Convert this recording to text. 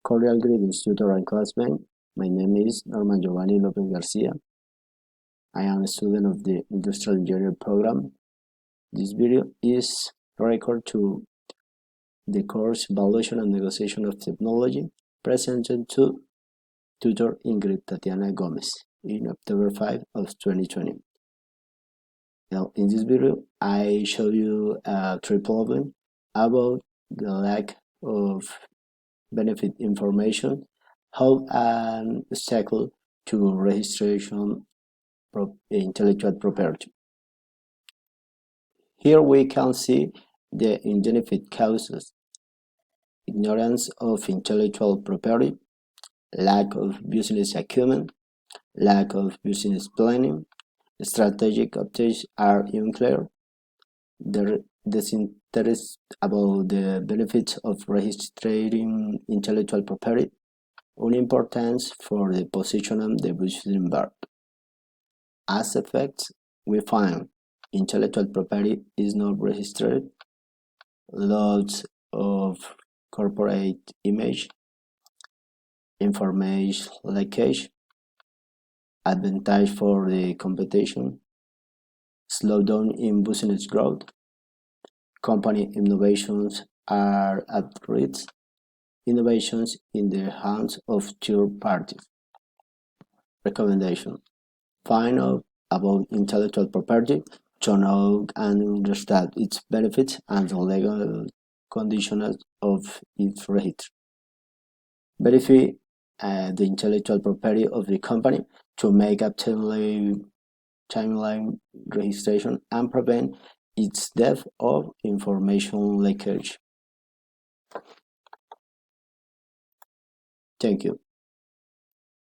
Cordial greetings, tutor and classmate. My name is Norman Giovanni Lopez Garcia. I am a student of the Industrial Engineering program. This video is record to the course Evaluation and Negotiation of Technology presented to tutor Ingrid Tatiana Gomez in October 5 of 2020. Now, in this video, I show you three problems about the lack of benefit information, how an obstacle to registration intellectual property. Here we can see the indefinite causes: ignorance of intellectual property, lack of business acumen, lack of business planning, strategic objectives are unclear, the disinterest about the benefits of registering intellectual property, unimportance for the position of the business verb. As effects, we find intellectual property is not registered, loss of corporate image, information leakage, advantage for the competition, slowdown in business growth, company innovations are at risk, innovations in the hands of third parties. Recommendation: find out about intellectual property to know and understand its benefits and the legal conditions of its registry. Verify the intellectual property of the company to make a timeline registration and prevent its depth of information leakage. Thank you.